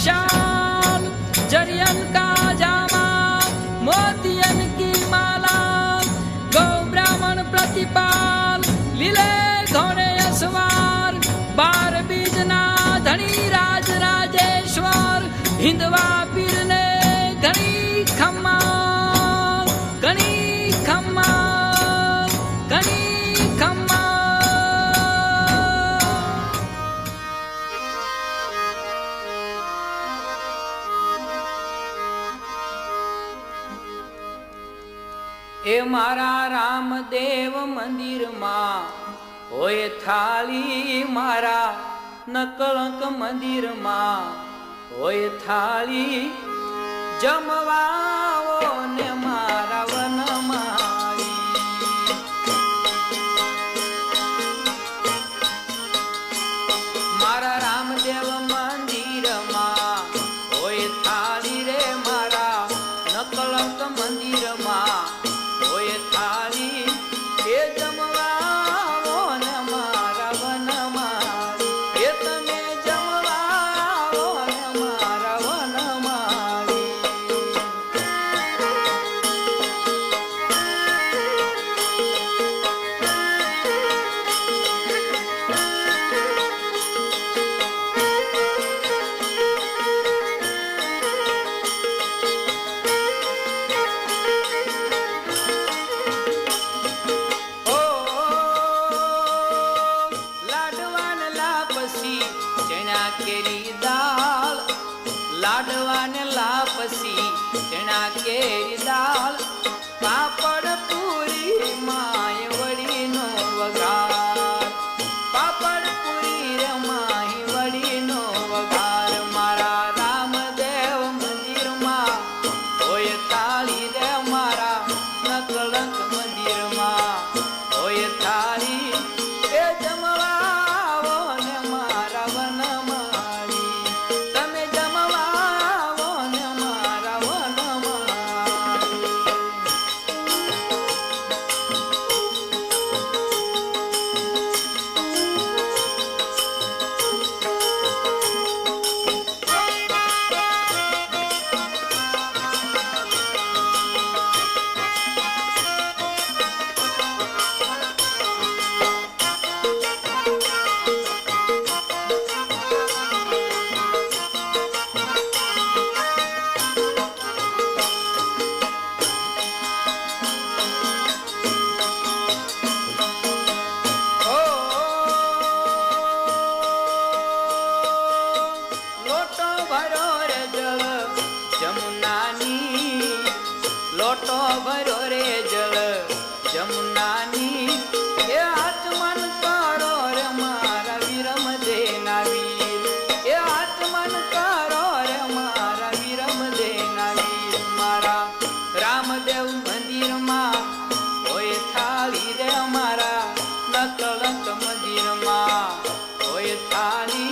शाल, जरियन का जामा, मोतियन की माला, गौ ब्राह्मण प्रतिपाल, लीले घोड़े असवार, 12 बीजना धनी राज राजेश्वर, हिंदवा पीर ने घणी खम्मा, घणी खम्मा, घणी खम्मा। ए मारा रामदेव मंदिर मां होय थाली, मारा नकलंक मंदिर मां होय थाली, जमवाओ ने मारा वनमाली। मारा रामदेव मंदिर मां होय थाली रे, मारा नकलंक मंदिर मां होय थाली, ए जमवाओ ने मारा वनमाली, ए तमे जमवाओ ने मारा वनमाली। ओ लाडवान लापसी चना केरी दाल, लाडवान लापसी चना केरी दाल, पापड़ पूरी माय वड़ी नो वगार, पापड़ पूरी रे माय वड़ी नो वगार। मारा रामदेव मंदिर मां होय थाली रे, मारा नकलंक मंदिर मां होय थाली, ए जमवाओ ने मारा वनमाली, तमे जमवाओ ने मारा वनमाली। ओ लोटो भरो रे जल जमुनानी, लोटो भरो रे जल जमुनानी, ए आत्मन करो रे मारा वीरम देना वीर, ए आत्मन करो रे मारा वीरम देना वीर। मारा रामदेव मंदिर मां होय थाली रे, मारा नकलंक मंदिर मां होय थाली,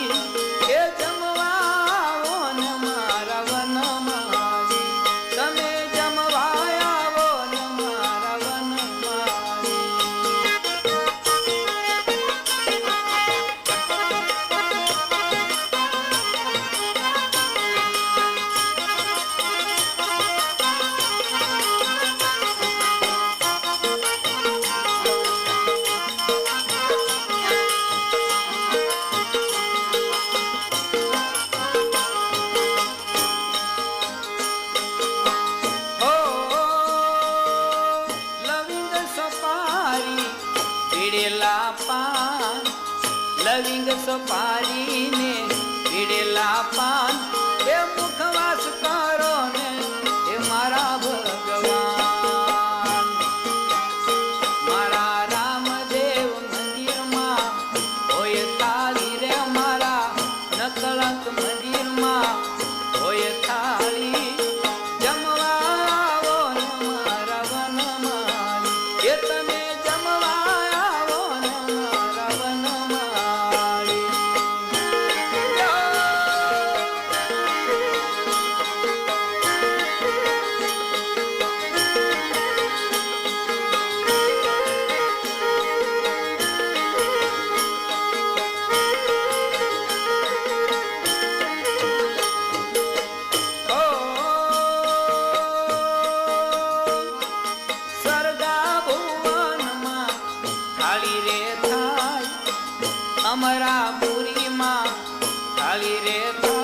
ए जमवाओ ने मारा वनमाली, तमे जमवाओ ने मारा वनमाली। ओ लविंग सोपारी बीड़ेला पान, लविंग सोपारी ने बीड़ेला पान, ए मुखवास करो ने ए मारा भगवान। मारा रामदेव मंदिर मां होय थाली रे, मारा नकलंक मंदिर मां होय थाली, जमवाओ ने मारा वनमाली, ए तमे जमवाओ ने मारा वनमाली। થાળી રે થાય અમરાપુરીમાં થાળી રે થાય